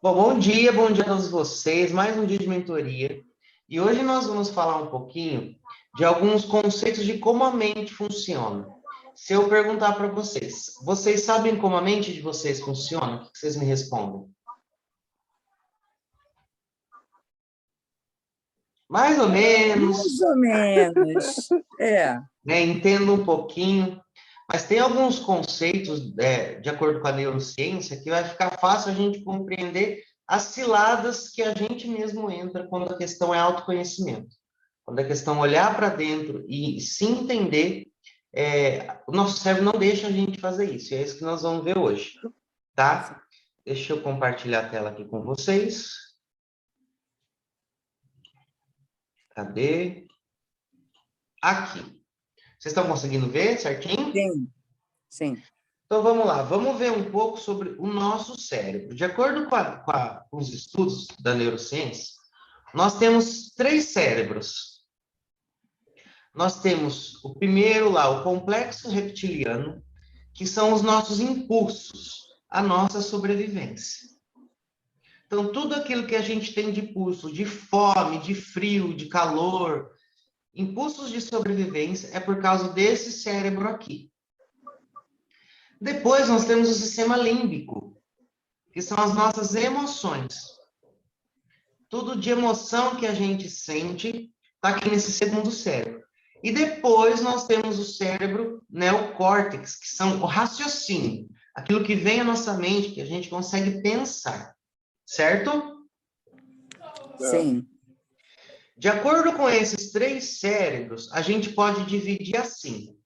Bom dia a todos vocês, mais um dia de mentoria. E hoje nós vamos falar um pouquinho de alguns conceitos de como a mente funciona. Se eu perguntar para vocês, vocês sabem como a mente de vocês funciona? O que vocês me respondem? Mais ou Mais menos, ou menos. né? Entendo um pouquinho, mas tem alguns conceitos, de acordo com a neurociência, que vai ficar fácil a gente compreender as ciladas que a gente mesmo entra quando a questão é autoconhecimento. Quando a questão é olhar para dentro e se entender, o nosso cérebro não deixa a gente fazer isso. E é isso que nós vamos ver hoje, tá? Deixa eu compartilhar a tela aqui com vocês. Cadê? Aqui. Vocês estão conseguindo ver certinho? Sim, sim. Então vamos lá, vamos ver um pouco sobre o nosso cérebro. De acordo com os estudos da neurociência, nós temos três cérebros. Nós temos o primeiro lá, o complexo reptiliano, que são os nossos impulsos, a nossa sobrevivência. Então, tudo aquilo que a gente tem de impulso, de fome, de frio, de calor, impulsos de sobrevivência, é por causa desse cérebro aqui. Depois, nós temos o sistema límbico, que são as nossas emoções. Tudo de emoção que a gente sente está aqui nesse segundo cérebro. E depois nós temos o cérebro neocórtex, que são o raciocínio, aquilo que vem à nossa mente, que a gente consegue pensar, certo? Sim. De acordo com esses três cérebros, a gente pode dividir assim,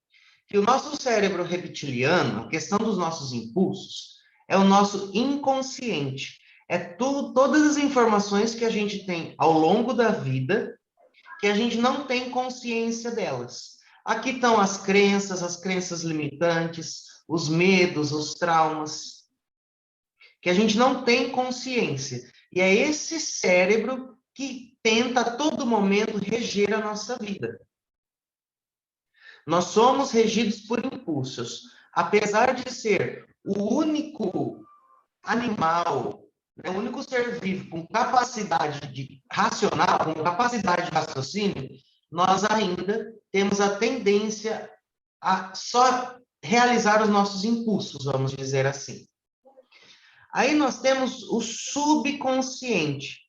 que o nosso cérebro reptiliano, a questão dos nossos impulsos, é o nosso inconsciente. É tudo, todas as informações que a gente tem ao longo da vida, que a gente não tem consciência delas. Aqui estão as crenças limitantes, os medos, os traumas, que a gente não tem consciência. E é esse cérebro que tenta a todo momento reger a nossa vida. Nós somos regidos por impulsos. Apesar de ser o único animal, o único ser vivo com capacidade de racional, com capacidade de raciocínio, nós ainda temos a tendência a só realizar os nossos impulsos, vamos dizer assim. Aí nós temos o subconsciente.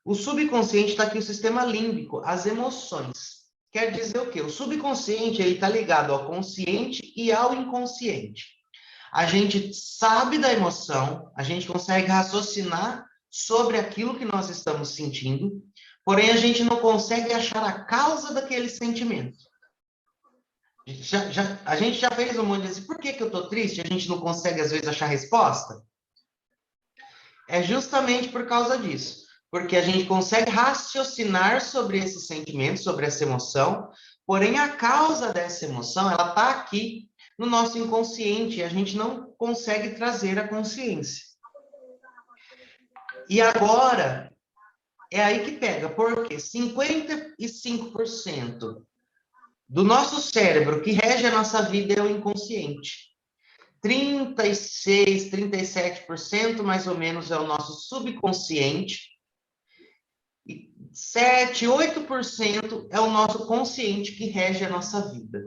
O subconsciente está aqui o sistema límbico, as emoções. Quer dizer o quê? O subconsciente está ligado ao consciente e ao inconsciente. A gente sabe da emoção, a gente consegue raciocinar sobre aquilo que nós estamos sentindo, porém a gente não consegue achar a causa daquele sentimento. A gente já fez um monte de assim, por que eu estou triste? A gente não consegue, às vezes, achar resposta? É justamente por causa disso. Porque a gente consegue raciocinar sobre esse sentimento, sobre essa emoção, porém a causa dessa emoção, ela está aqui no nosso inconsciente, e a gente não consegue trazer a consciência. E agora, é aí que pega, porque 55% do nosso cérebro que rege a nossa vida é o inconsciente. 36, 37% mais ou menos é o nosso subconsciente, 7, 8% é o nosso consciente que rege a nossa vida.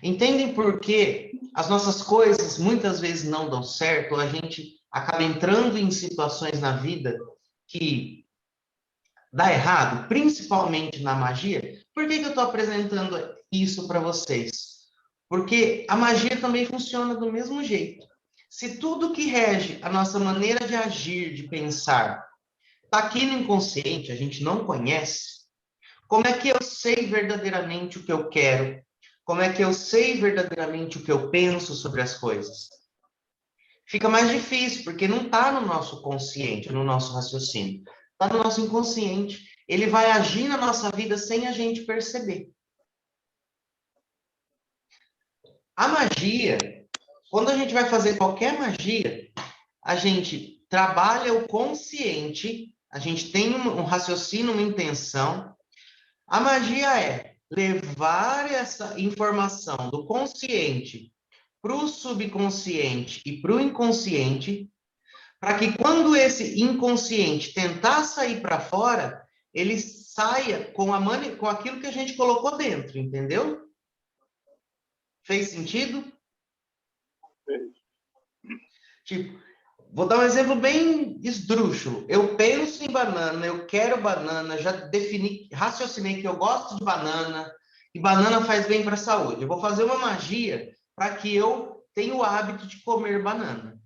Entendem por que as nossas coisas muitas vezes não dão certo, a gente acaba entrando em situações na vida que dá errado, principalmente na magia? Por que eu estou apresentando isso para vocês? Porque a magia também funciona do mesmo jeito. Se tudo que rege a nossa maneira de agir, de pensar, está aqui no inconsciente, a gente não conhece, como é que eu sei verdadeiramente o que eu quero? Como é que eu sei verdadeiramente o que eu penso sobre as coisas? Fica mais difícil, porque não está no nosso consciente, no nosso raciocínio. Está no nosso inconsciente. Ele vai agir na nossa vida sem a gente perceber. A magia, quando a gente vai fazer qualquer magia, a gente trabalha o consciente, a gente tem um raciocínio, uma intenção. A magia é levar essa informação do consciente para o subconsciente e para o inconsciente, para que quando esse inconsciente tentar sair para fora, ele saia com aquilo que a gente colocou dentro, entendeu? Fez sentido? Fez. Tipo, vou dar um exemplo bem esdrúxulo. Eu penso em banana, eu quero banana, já defini, raciocinei que eu gosto de banana, e banana faz bem para a saúde. Eu vou fazer uma magia para que eu tenha o hábito de comer banana.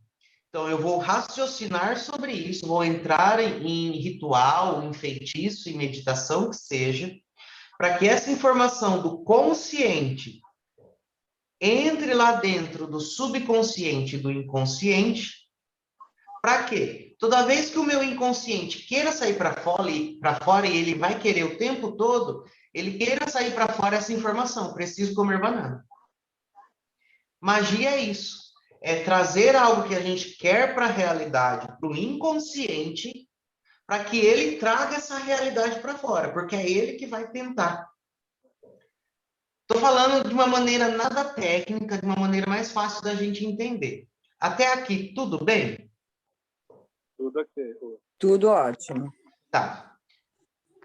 Então, eu vou raciocinar sobre isso, vou entrar em ritual, em feitiço, em meditação, que seja, para que essa informação do consciente entre lá dentro do subconsciente e do inconsciente. Para quê? Toda vez que o meu inconsciente queira sair para fora e ele vai querer o tempo todo, ele queira sair para fora essa informação, preciso comer banana. Magia é isso. É trazer algo que a gente quer para a realidade, para o inconsciente, para que ele traga essa realidade para fora, porque é ele que vai tentar. Estou falando de uma maneira nada técnica, de uma maneira mais fácil da gente entender. Até aqui, tudo bem? Tudo ok. Tudo ótimo. Tá.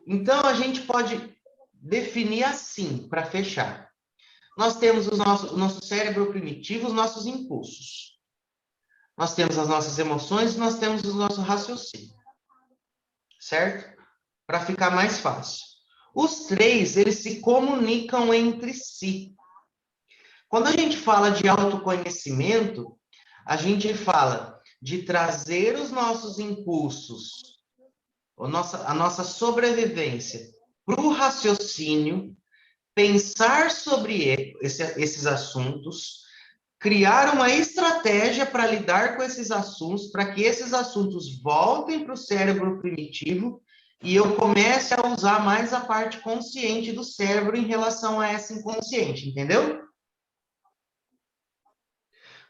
Então, a gente pode definir assim, para fechar. Nós temos o nosso cérebro primitivo, os nossos impulsos. Nós temos as nossas emoções, nós temos o nosso raciocínio. Certo? Para ficar mais fácil. Os três, eles se comunicam entre si. Quando a gente fala de autoconhecimento, a gente fala de trazer os nossos impulsos, a nossa sobrevivência para o raciocínio, pensar sobre esses assuntos, criar uma estratégia para lidar com esses assuntos, para que esses assuntos voltem para o cérebro primitivo e eu comece a usar mais a parte consciente do cérebro em relação a essa inconsciente, entendeu?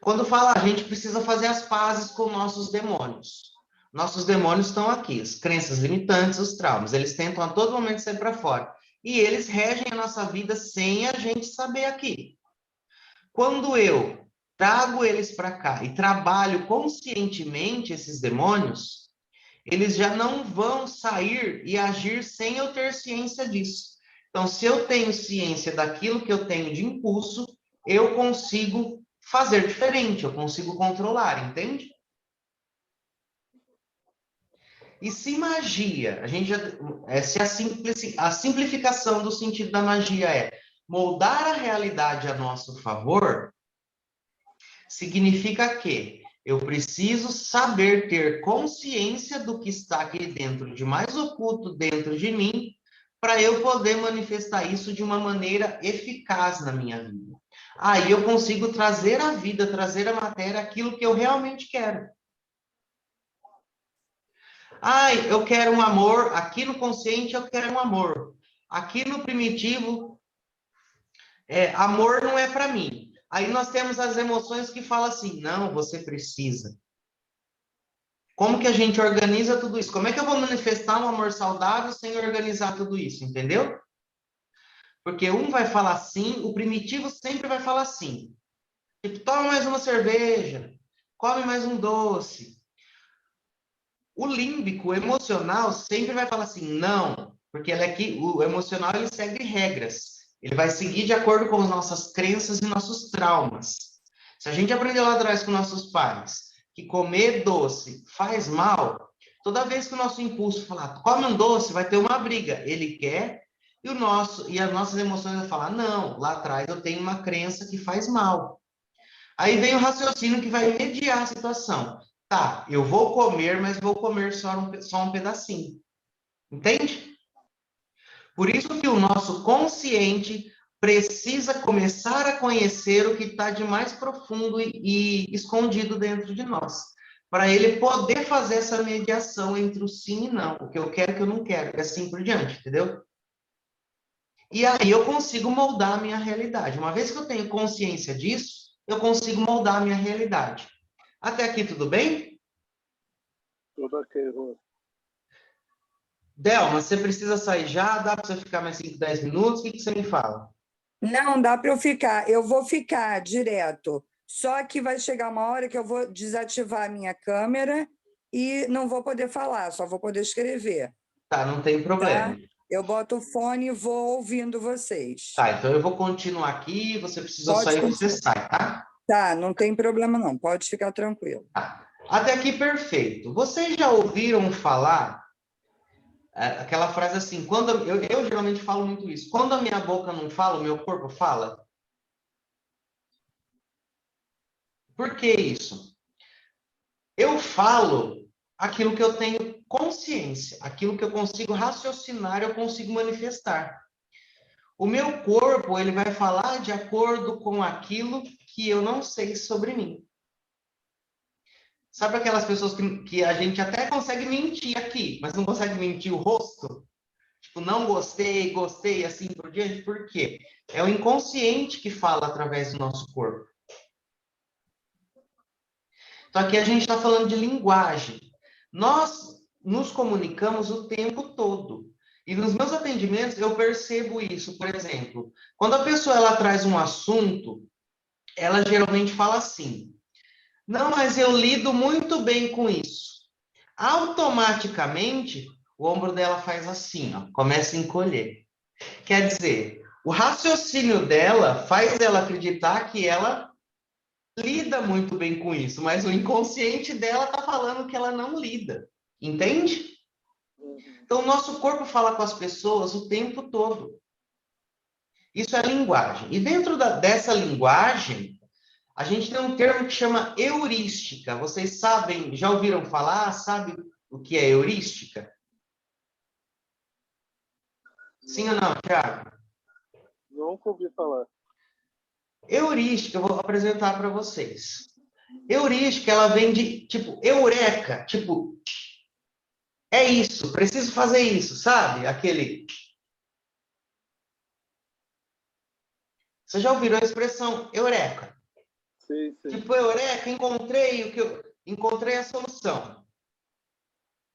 Quando fala, a gente precisa fazer as pazes com nossos demônios. Nossos demônios estão aqui, as crenças limitantes, os traumas. Eles tentam a todo momento sair para fora. E eles regem a nossa vida sem a gente saber aqui. Quando eu trago eles para cá e trabalho conscientemente esses demônios, eles já não vão sair e agir sem eu ter ciência disso. Então, se eu tenho ciência daquilo que eu tenho de impulso, eu consigo fazer diferente, eu consigo controlar, entende? E se magia, se a simplificação do sentido da magia é moldar a realidade a nosso favor, significa que eu preciso saber ter consciência do que está aqui dentro, de mais oculto dentro de mim, para eu poder manifestar isso de uma maneira eficaz na minha vida. Aí eu consigo trazer à vida, trazer à matéria aquilo que eu realmente quero. Eu quero um amor, aqui no consciente eu quero um amor. Aqui no primitivo, amor não é para mim. Aí nós temos as emoções que falam assim, não, você precisa. Como que a gente organiza tudo isso? Como é que eu vou manifestar um amor saudável sem organizar tudo isso, entendeu? Porque um vai falar sim, o primitivo sempre vai falar sim. Tipo, toma mais uma cerveja, come mais um doce. O límbico, o emocional, sempre vai falar assim, não, porque o emocional ele segue regras. Ele vai seguir de acordo com as nossas crenças e nossos traumas. Se a gente aprendeu lá atrás com nossos pais que comer doce faz mal, toda vez que o nosso impulso falar, come um doce, vai ter uma briga. Ele quer e as nossas emoções vão falar, não, lá atrás eu tenho uma crença que faz mal. Aí vem o raciocínio que vai mediar a situação. Tá, eu vou comer, mas vou comer só um pedacinho. Entende? Por isso que o nosso consciente precisa começar a conhecer o que está de mais profundo e escondido dentro de nós. Para ele poder fazer essa mediação entre o sim e não. O que eu quero e o que eu não quero. E assim por diante, entendeu? E aí eu consigo moldar a minha realidade. Uma vez que eu tenho consciência disso, eu consigo moldar a minha realidade. Até aqui, tudo bem? Tudo ok, Rô. Delma, você precisa sair já? Dá para você ficar mais 5, 10 minutos? O que você me fala? Não, dá para eu ficar. Eu vou ficar direto. Só que vai chegar uma hora que eu vou desativar a minha câmera e não vou poder falar, só vou poder escrever, Tá, não tem tá? problema. Eu boto o fone e vou ouvindo vocês. Tá, então eu vou continuar aqui, você precisa Pode sair, você continuar. sai, tá? Tá, não tem problema não, pode ficar tranquilo. Tá. Até aqui perfeito. Vocês já ouviram falar aquela frase assim, quando eu geralmente falo muito isso, quando a minha boca não fala, o meu corpo fala? Por que isso? Eu falo aquilo que eu tenho consciência, aquilo que eu consigo raciocinar, eu consigo manifestar. O meu corpo, ele vai falar de acordo com aquilo que eu não sei sobre mim. Sabe aquelas pessoas que a gente até consegue mentir aqui, mas não consegue mentir o rosto? Tipo, não gostei, gostei, assim por diante. Por quê? É o inconsciente que fala através do nosso corpo. Então, aqui a gente está falando de linguagem. Nós nos comunicamos o tempo todo. E nos meus atendimentos eu percebo isso. Por exemplo, quando a pessoa ela traz um assunto, ela geralmente fala assim: não, mas eu lido muito bem com isso. Automaticamente, o ombro dela faz assim, ó, começa a encolher. Quer dizer, o raciocínio dela faz ela acreditar que ela lida muito bem com isso, mas o inconsciente dela está falando que ela não lida. Entende? Então, o nosso corpo fala com as pessoas o tempo todo. Isso é linguagem. E dentro dessa linguagem, a gente tem um termo que chama heurística. Vocês sabem, já ouviram falar? Sabe o que é heurística? Sim ou não, Thiago? Nunca ouvi falar. Heurística, eu vou apresentar para vocês. Heurística, ela vem de, tipo, eureka, tipo, é isso, preciso fazer isso, sabe? Aquele... Você já ouviu a expressão eureka? Sim, sim. Tipo, eureka, encontrei o que eu... Encontrei a solução,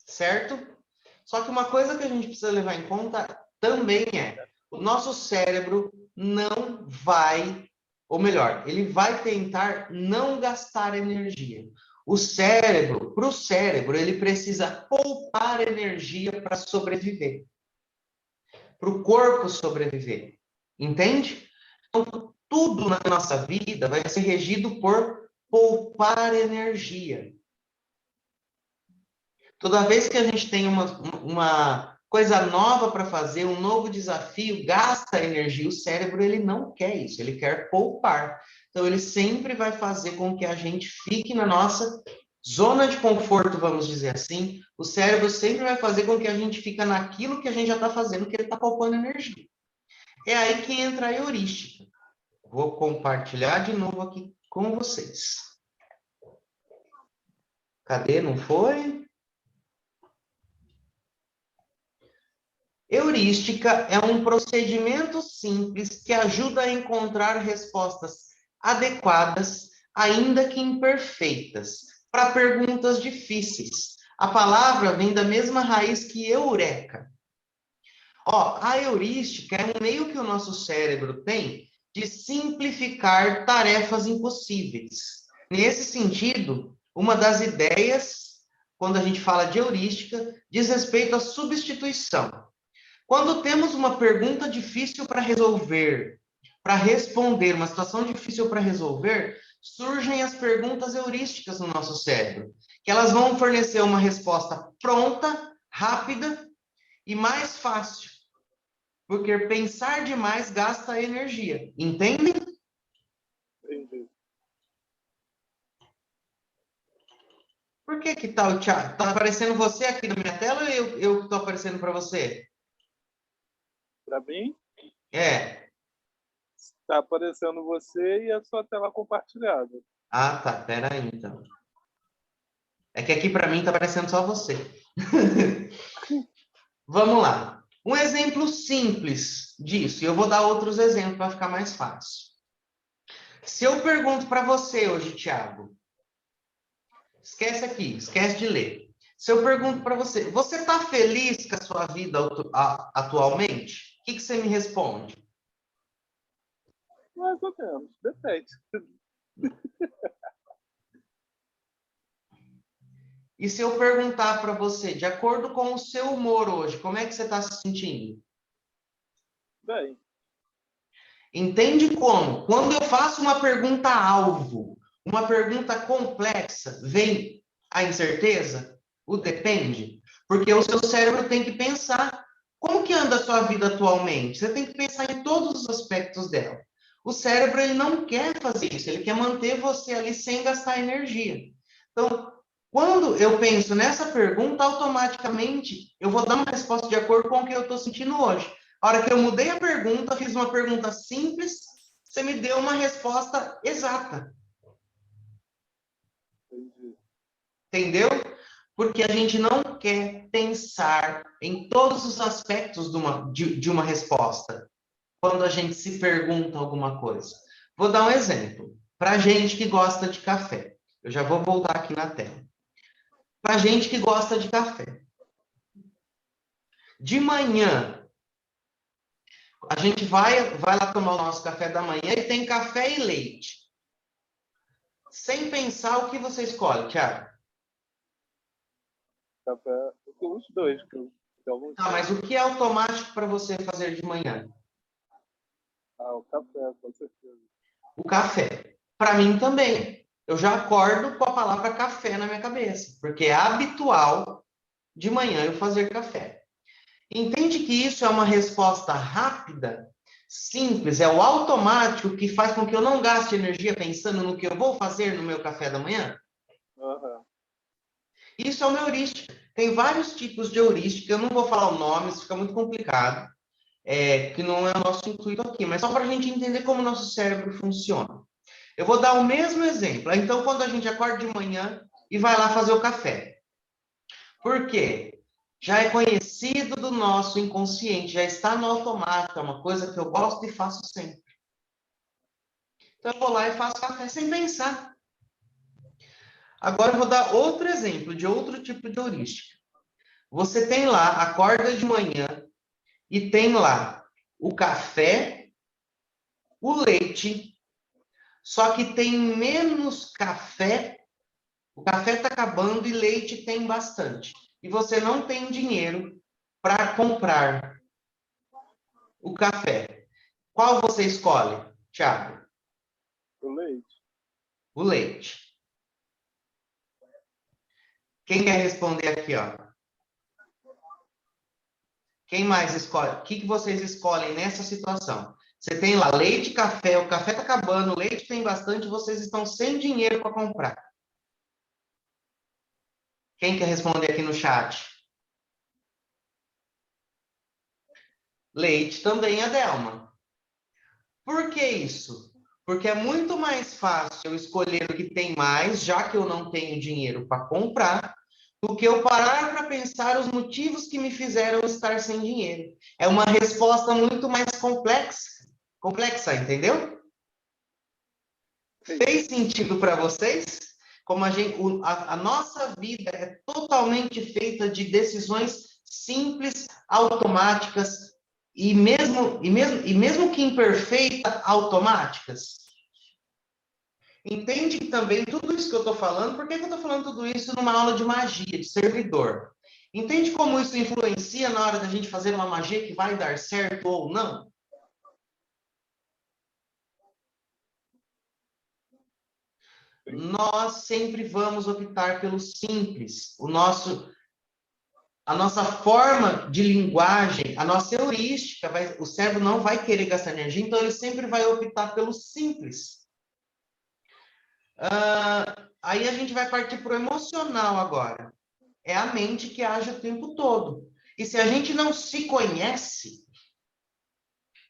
certo? Só que uma coisa que a gente precisa levar em conta também é, o nosso cérebro não vai, ou melhor, ele vai tentar não gastar energia. O cérebro, para o cérebro, ele precisa poupar energia para sobreviver. Para o corpo sobreviver. Entende? Então, tudo na nossa vida vai ser regido por poupar energia. Toda vez que a gente tem uma coisa nova para fazer, um novo desafio, gasta energia. O cérebro, ele não quer isso, ele quer poupar. Então, ele sempre vai fazer com que a gente fique na nossa zona de conforto, vamos dizer assim. O cérebro sempre vai fazer com que a gente fique naquilo que a gente já está fazendo, que ele está poupando energia. É aí que entra a heurística. Vou compartilhar de novo aqui com vocês. Cadê? Não foi? Heurística é um procedimento simples que ajuda a encontrar respostas adequadas, ainda que imperfeitas, para perguntas difíceis. A palavra vem da mesma raiz que eureka. Ó, a heurística é um meio que o nosso cérebro tem de simplificar tarefas impossíveis. Nesse sentido, uma das ideias, quando a gente fala de heurística, diz respeito à substituição. Quando temos uma pergunta difícil para resolver, para responder, uma situação difícil para resolver, surgem as perguntas heurísticas no nosso cérebro, que elas vão fornecer uma resposta pronta, rápida e mais fácil, porque pensar demais gasta energia, entendem? Entendi. Por que tá o Thiago? Está aparecendo você aqui na minha tela ou eu que estou aparecendo para você? Para mim, É. está aparecendo você e a sua tela compartilhada. Ah, tá. Pera aí, então. É que aqui para mim está aparecendo só você. Vamos lá. Um exemplo simples disso, e eu vou dar outros exemplos para ficar mais fácil. Se eu pergunto para você hoje, Thiago, esquece aqui, esquece de ler. Se eu pergunto para você, você está feliz com a sua vida atualmente? O que você me responde? Mais ou menos, depende. E se eu perguntar para você, de acordo com o seu humor hoje, como é que você está se sentindo? Bem, Entende como? Quando eu faço uma pergunta alvo, uma pergunta complexa, vem a incerteza? O depende? Porque o seu cérebro tem que pensar como que anda a sua vida atualmente. Você tem que pensar em todos os aspectos dela. O cérebro ele não quer fazer isso, ele quer manter você ali sem gastar energia. Então, quando eu penso nessa pergunta, automaticamente eu vou dar uma resposta de acordo com o que eu estou sentindo hoje. A hora que eu mudei a pergunta, fiz uma pergunta simples, você me deu uma resposta exata. entendi. Entendeu? Porque a gente não quer pensar em todos os aspectos de uma resposta quando a gente se pergunta alguma coisa. Vou dar um exemplo. Para gente que gosta de café. Eu já vou voltar aqui na tela. Para gente que gosta de café. De manhã, a gente vai lá tomar o nosso café da manhã e tem café e leite. Sem pensar, o que você escolhe, Thiago? Café, os dois, que eu Tá, mas o que é automático para você fazer de manhã? o café, com certeza. O café. Para mim também. Eu já acordo com a palavra café na minha cabeça, porque é habitual de manhã eu fazer café. Entende que isso é uma resposta rápida, simples, é o automático que faz com que eu não gaste energia pensando no que eu vou fazer no meu café da manhã? Aham. Isso é uma heurística. Tem vários tipos de heurística, eu não vou falar o nome, isso fica muito complicado, que não é o nosso intuito aqui, mas só para a gente entender como o nosso cérebro funciona. Eu vou dar o mesmo exemplo. Então, quando a gente acorda de manhã e vai lá fazer o café. Por quê? Já é conhecido do nosso inconsciente, já está no automático, é uma coisa que eu gosto e faço sempre. Então, eu vou lá e faço café sem pensar. Agora, eu vou dar outro exemplo de outro tipo de heurística. Você tem lá, acorda de manhã e tem lá o café, o leite, só que tem menos café. O café está acabando e leite tem bastante. E você não tem dinheiro para comprar o café. Qual você escolhe, Thiago? O leite. O leite. Quem quer responder aqui, ó? Quem mais escolhe? O que vocês escolhem nessa situação? Você tem lá leite, café, o café está acabando, o leite tem bastante, vocês estão sem dinheiro para comprar. Quem quer responder aqui no chat? Leite também, Adelma. Por que isso? Porque é muito mais fácil eu escolher o que tem mais, já que eu não tenho dinheiro para comprar, do que eu parar para pensar os motivos que me fizeram estar sem dinheiro. É uma resposta muito mais complexa, entendeu? Fez sentido para vocês? Como a nossa vida é totalmente feita de decisões simples, automáticas e mesmo que imperfeita, automáticas. Entende também tudo isso que eu estou falando? Por que eu estou falando tudo isso numa aula de magia, de servidor? Entende como isso influencia na hora da gente fazer uma magia que vai dar certo ou não? Nós sempre vamos optar pelo simples. A nossa forma de linguagem, a nossa heurística, o cérebro não vai querer gastar energia, então ele sempre vai optar pelo simples. Aí a gente vai partir para o emocional agora. É a mente que age o tempo todo. E se a gente não se conhece,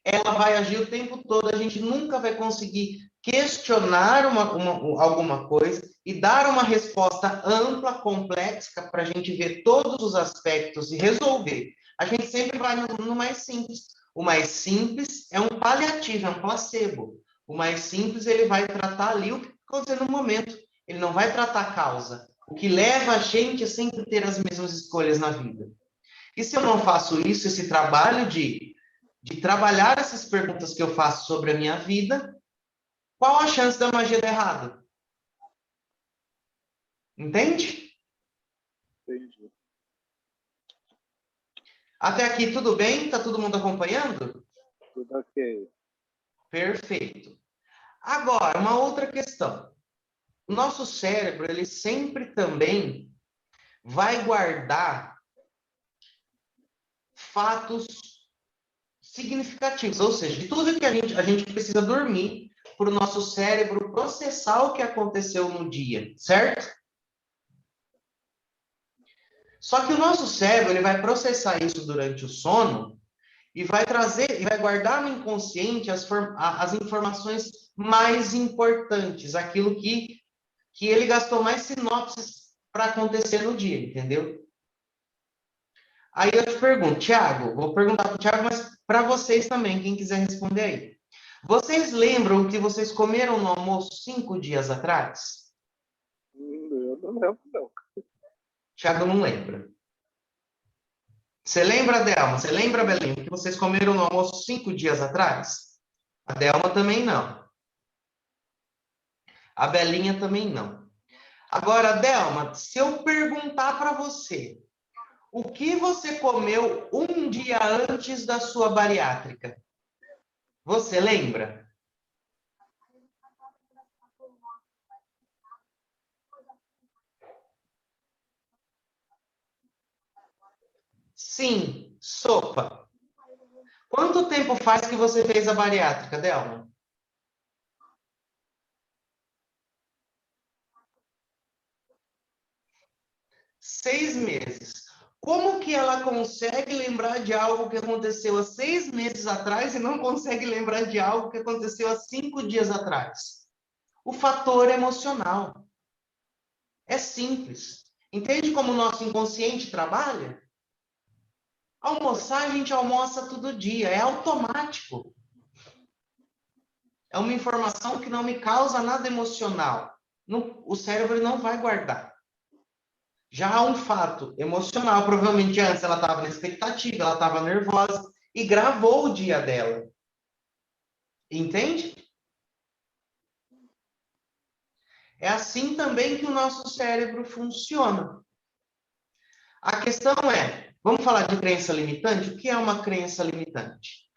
ela vai agir o tempo todo, a gente nunca vai conseguir questionar alguma coisa e dar uma resposta ampla, complexa, para a gente ver todos os aspectos e resolver. A gente sempre vai no mais simples. O mais simples é um paliativo, é um placebo. O mais simples, ele vai tratar ali o que está acontecendo no momento. Ele não vai tratar a causa. O que leva a gente a sempre ter as mesmas escolhas na vida. E se eu não faço isso, esse trabalho de trabalhar essas perguntas que eu faço sobre a minha vida, qual a chance da magia dar errado? Entende? Até aqui tudo bem? Tá todo mundo acompanhando? Tudo ok. Perfeito. Agora, uma outra questão. O nosso cérebro, ele sempre também vai guardar fatos significativos, ou seja, de tudo que a gente precisa dormir para o nosso cérebro processar o que aconteceu no dia, certo? Só que o nosso cérebro, ele vai processar isso durante o sono e vai trazer, e vai guardar no inconsciente as informações mais importantes, aquilo que ele gastou mais sinopses para acontecer no dia, entendeu? Aí eu te pergunto, Thiago, vou perguntar para o Thiago, mas para vocês também, quem quiser responder aí. Vocês lembram o que vocês comeram no almoço 5 dias atrás? Eu não lembro, não. Thiago não lembra. Você lembra, Delma? Você lembra, Belinha, o que vocês comeram no almoço 5 dias atrás? A Delma também não. A Belinha também não. Agora, Delma, se eu perguntar para você, o que você comeu um dia antes da sua bariátrica? Você lembra? Sim, sopa. Quanto tempo faz que você fez a bariátrica, Delma? 6 meses. Como que ela consegue lembrar de algo que aconteceu há 6 meses atrás e não consegue lembrar de algo que aconteceu há 5 dias atrás? O fator emocional. É simples. Entende como o nosso inconsciente trabalha? Almoçar, a gente almoça todo dia, é automático. É uma informação que não me causa nada emocional. O cérebro não vai guardar. Já há um fato emocional, provavelmente antes ela estava na expectativa, ela estava nervosa e gravou o dia dela. Entende? É assim também que o nosso cérebro funciona. A questão é, vamos falar de crença limitante? O que é uma crença limitante?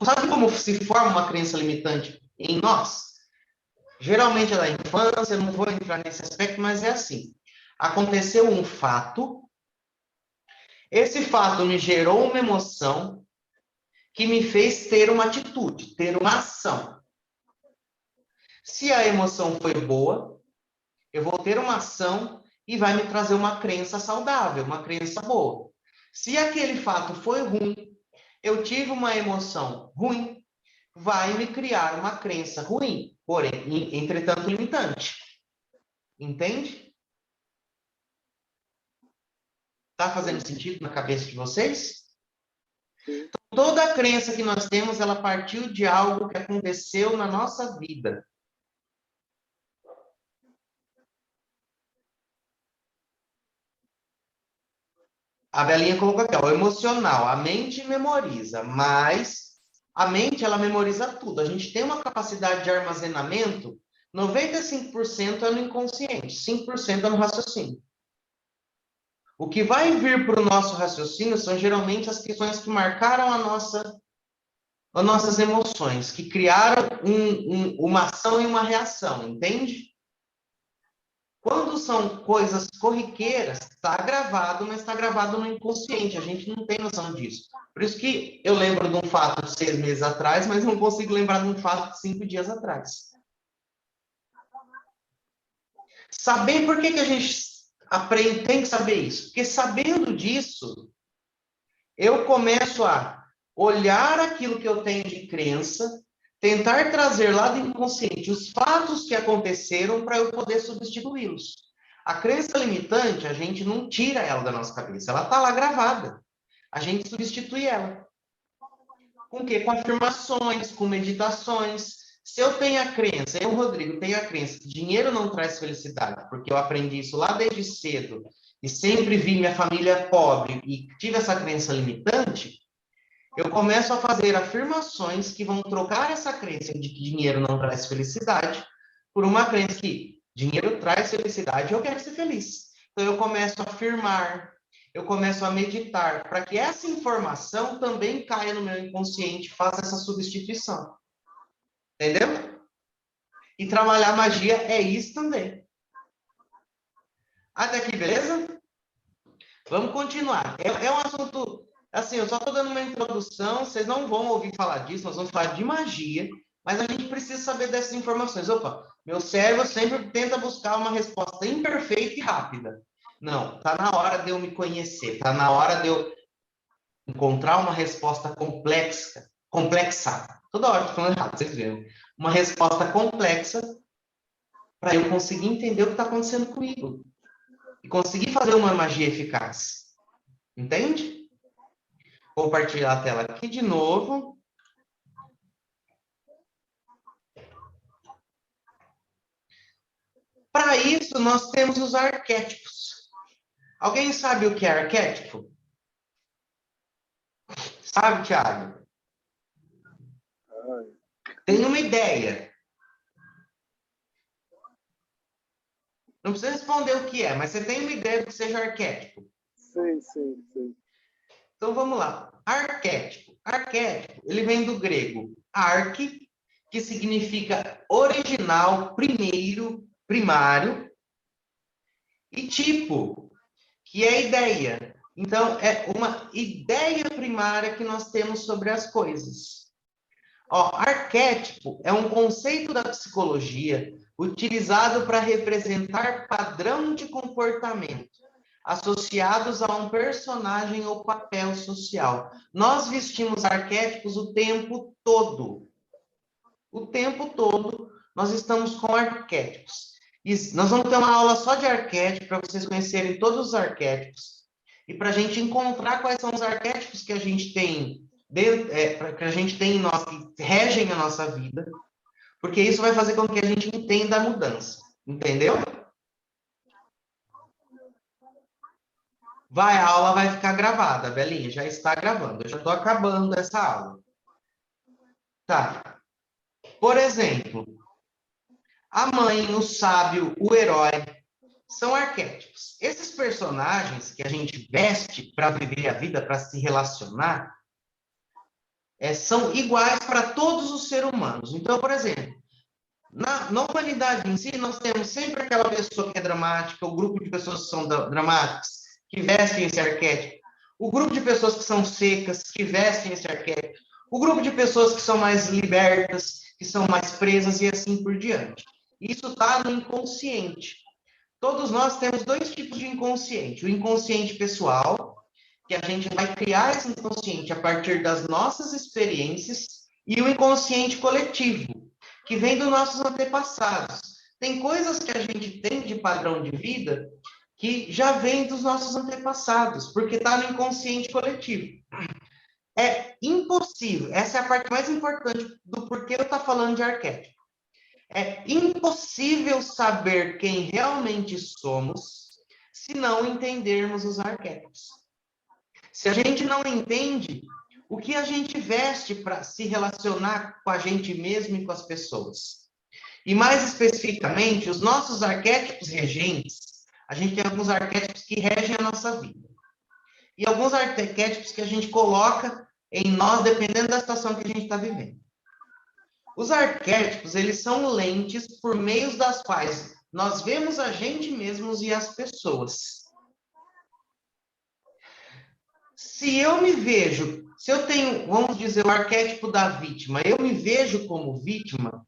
Sabe como se forma uma crença limitante em nós? Geralmente é da infância, não vou entrar nesse aspecto, mas é assim. Aconteceu um fato, esse fato me gerou uma emoção que me fez ter uma atitude, ter uma ação. Se a emoção foi boa, eu vou ter uma ação e vai me trazer uma crença saudável, uma crença boa. Se aquele fato foi ruim, eu tive uma emoção ruim, vai me criar uma crença ruim, porém, entretanto, limitante. Entende? Está fazendo sentido na cabeça de vocês? Sim. Toda a crença que nós temos, ela partiu de algo que aconteceu na nossa vida. A Belinha colocou aqui, ó, o emocional. A mente memoriza, mas a mente, ela memoriza tudo. A gente tem uma capacidade de armazenamento, 95% é no inconsciente, 5% é no raciocínio. O que vai vir para o nosso raciocínio são geralmente as questões que marcaram as nossas emoções, que criaram uma ação e uma reação, entende? Quando são coisas corriqueiras, está gravado, mas está gravado no inconsciente. A gente não tem noção disso. Por isso que eu lembro de um fato de 6 meses atrás, mas não consigo lembrar de um fato de 5 dias atrás. Saber por que a gente aprende, tem que saber isso. Porque sabendo disso, eu começo a olhar aquilo que eu tenho de crença, tentar trazer lá do inconsciente os fatos que aconteceram para eu poder substituí-los. A crença limitante, a gente não tira ela da nossa cabeça, ela está lá gravada. A gente substitui ela. Com o quê? Com afirmações, com meditações. Se eu tenho a crença, eu, Rodrigo, tenho a crença que dinheiro não traz felicidade, porque eu aprendi isso lá desde cedo, e sempre vi minha família pobre, e tive essa crença limitante, eu começo a fazer afirmações que vão trocar essa crença de que dinheiro não traz felicidade por uma crença que dinheiro traz felicidade e eu quero ser feliz. Então, eu começo a afirmar, eu começo a meditar para que essa informação também caia no meu inconsciente, faça essa substituição. Entendeu? E trabalhar magia é isso também. Até aqui, beleza? Vamos continuar. É um assunto, assim, eu só estou dando uma introdução, vocês não vão ouvir falar disso, nós vamos falar de magia, mas a gente precisa saber dessas informações. Opa, meu cérebro sempre tenta buscar uma resposta imperfeita e rápida. Não, tá na hora de eu me conhecer, tá na hora de eu encontrar uma resposta complexa. Toda hora eu tô falando errado, vocês viram. Uma resposta complexa para eu conseguir entender o que está acontecendo comigo e conseguir fazer uma magia eficaz. Entende? Vou compartilhar a tela aqui de novo. Para isso, nós temos os arquétipos. Alguém sabe o que é arquétipo? Sabe, Thiago? Tem uma ideia. Não precisa responder o que é, mas você tem uma ideia do que seja arquétipo. Sei. Então, vamos lá. Arquétipo. Arquétipo, ele vem do grego arque, que significa original, primeiro, primário, e tipo, que é ideia. Então, é uma ideia primária que nós temos sobre as coisas. Ó, arquétipo é um conceito da psicologia utilizado para representar padrão de comportamento associados a um personagem ou papel social. Nós vestimos arquétipos o tempo todo. O tempo todo nós estamos com arquétipos. E nós vamos ter uma aula só de arquétipo para vocês conhecerem todos os arquétipos e para a gente encontrar quais são os arquétipos que a gente tem que a gente tem em nós, que regem a nossa vida, porque isso vai fazer com que a gente entenda a mudança. Entendeu? A aula vai ficar gravada, Belinha, já está gravando. Eu já estou acabando essa aula. Tá. Por exemplo, a mãe, o sábio, o herói, são arquétipos. Esses personagens que a gente veste para viver a vida, para se relacionar, são iguais para todos os seres humanos. Então, por exemplo, na humanidade em si, nós temos sempre aquela pessoa que é dramática, o grupo de pessoas que são dramáticas, que vestem esse arquétipo, o grupo de pessoas que são secas, que vestem esse arquétipo, o grupo de pessoas que são mais libertas, que são mais presas e assim por diante. Isso está no inconsciente. Todos nós temos dois tipos de inconsciente. O inconsciente pessoal, que a gente vai criar esse inconsciente a partir das nossas experiências, e o inconsciente coletivo, que vem dos nossos antepassados. Tem coisas que a gente tem de padrão de vida que já vem dos nossos antepassados, porque está no inconsciente coletivo. É impossível, essa é a parte mais importante do porquê eu estou falando de arquétipo. É impossível saber quem realmente somos se não entendermos os arquétipos. Se a gente não entende o que a gente veste para se relacionar com a gente mesmo e com as pessoas. E mais especificamente, os nossos arquétipos regentes, a gente tem alguns arquétipos que regem a nossa vida. E alguns arquétipos que a gente coloca em nós, dependendo da situação que a gente está vivendo. Os arquétipos, eles são lentes por meio das quais nós vemos a gente mesmos e as pessoas. Se eu me vejo, se eu tenho, vamos dizer, o arquétipo da vítima, eu me vejo como vítima,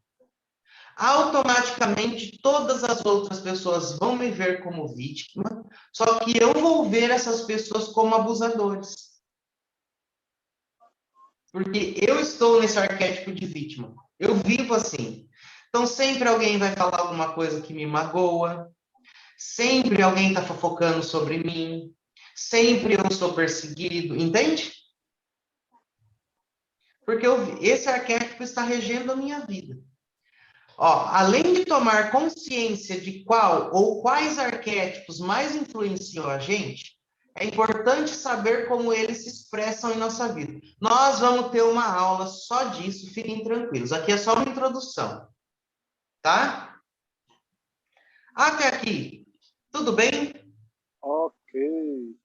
automaticamente todas as outras pessoas vão me ver como vítima, só que eu vou ver essas pessoas como abusadores. Porque eu estou nesse arquétipo de vítima. Eu vivo assim. Então, sempre alguém vai falar alguma coisa que me magoa, sempre alguém está fofocando sobre mim, sempre eu sou perseguido, entende? Porque esse arquétipo está regendo a minha vida. Ó, além de tomar consciência de qual ou quais arquétipos mais influenciam a gente, é importante saber como eles se expressam em nossa vida. Nós vamos ter uma aula só disso, fiquem tranquilos. Aqui é só uma introdução, tá? Até aqui, tudo bem? Ok.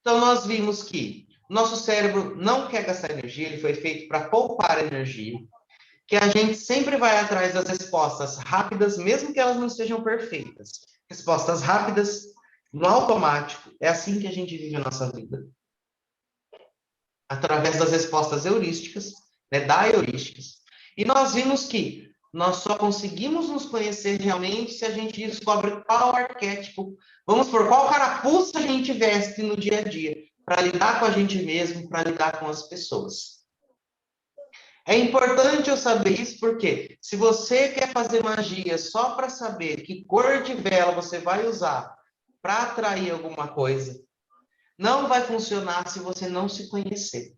Então, nós vimos que nosso cérebro não quer gastar energia, ele foi feito para poupar energia, que a gente sempre vai atrás das respostas rápidas, mesmo que elas não sejam perfeitas. Respostas rápidas, no automático, é assim que a gente vive a nossa vida. Através das respostas heurísticas, né, da heurísticas. E nós vimos que nós só conseguimos nos conhecer realmente se a gente descobre qual arquétipo, vamos por qual carapuça a gente veste no dia a dia, para lidar com a gente mesmo, para lidar com as pessoas. É importante eu saber isso porque se você quer fazer magia só para saber que cor de vela você vai usar para atrair alguma coisa, não vai funcionar se você não se conhecer.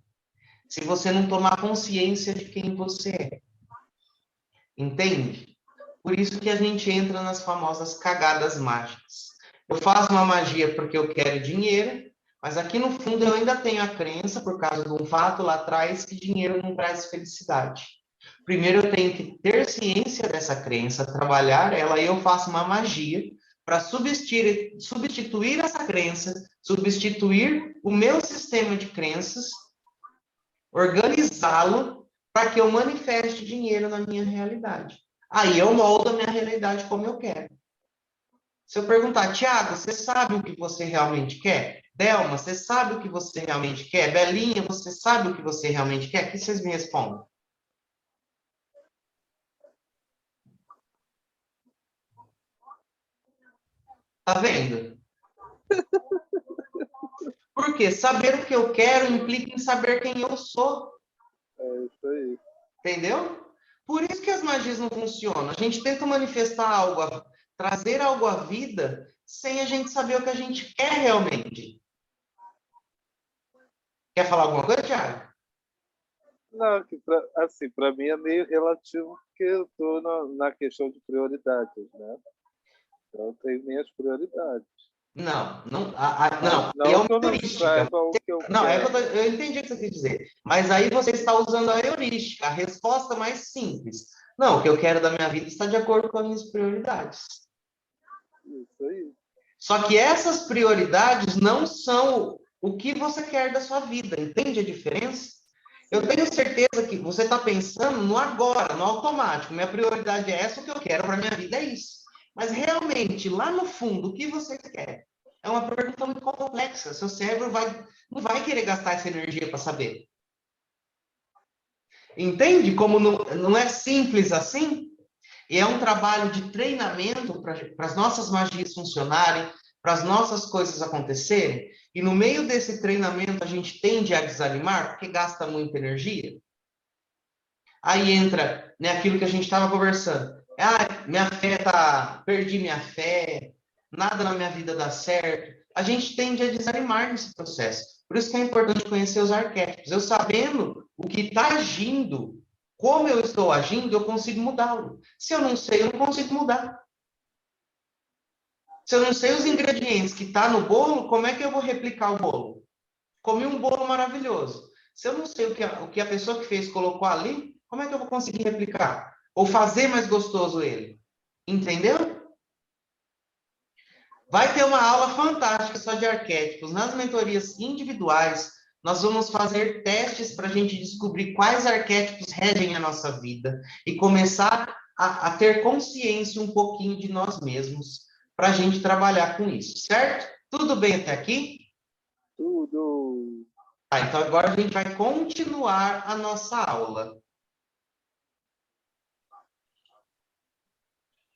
Se você não tomar consciência de quem você é. Entende? Por isso que a gente entra nas famosas cagadas mágicas. Eu faço uma magia porque eu quero dinheiro, mas aqui no fundo eu ainda tenho a crença, por causa de um fato lá atrás, que dinheiro não traz felicidade. Primeiro eu tenho que ter ciência dessa crença, trabalhar ela, e eu faço uma magia para substituir essa crença, substituir o meu sistema de crenças, organizá-lo para que eu manifeste dinheiro na minha realidade. Aí eu moldo a minha realidade como eu quero. Se eu perguntar, Tiago, você sabe o que você realmente quer? Delma, você sabe o que você realmente quer? Belinha, você sabe o que você realmente quer? O que vocês me respondem? Tá vendo? Porque saber o que eu quero implica em saber quem eu sou. É isso aí. Entendeu? Por isso que as magias não funcionam. A gente tenta manifestar algo, trazer algo à vida, sem a gente saber o que a gente quer realmente. Quer falar alguma coisa, Thiago? Não, que assim, para mim é meio relativo, porque eu estou na questão de prioridades, né? Então, eu tenho minhas prioridades. Não, não, Mas aí é não uma que eu não heurística. saiba o que eu Não, quero. eu entendi o que você quer dizer. Mas aí você está usando a heurística, a resposta mais simples. Não, o que eu quero da minha vida está de acordo com as minhas prioridades. Isso aí. Só que essas prioridades não são o que você quer da sua vida. Entende a diferença? Eu tenho certeza que você está pensando no agora, no automático. Minha prioridade é essa, o que eu quero para minha vida é isso. Mas realmente, lá no fundo, o que você quer? É uma pergunta muito complexa. Seu cérebro não vai querer gastar essa energia para saber. Entende como não é simples assim? E é um trabalho de treinamento para as nossas magias funcionarem, para as nossas coisas acontecerem. E no meio desse treinamento a gente tende a desanimar porque gasta muita energia. Aí entra, né, aquilo que a gente estava conversando. Ah, minha fé tá, perdi minha fé, nada na minha vida dá certo. A gente tende a desanimar nesse processo. Por isso que é importante conhecer os arquétipos. Eu sabendo o que está agindo, como eu estou agindo, eu consigo mudá-lo. Se eu não sei, eu não consigo mudar. Se eu não sei os ingredientes que está no bolo, como é que eu vou replicar o bolo? Comi um bolo maravilhoso. Se eu não sei o que a pessoa que fez colocou ali, como é que eu vou conseguir replicar? Ou fazer mais gostoso ele? Entendeu? Vai ter uma aula fantástica só de arquétipos. Nas mentorias individuais, nós vamos fazer testes para a gente descobrir quais arquétipos regem a nossa vida e começar a ter consciência um pouquinho de nós mesmos para a gente trabalhar com isso, certo? Tudo bem até aqui? Tudo. Então agora a gente vai continuar a nossa aula.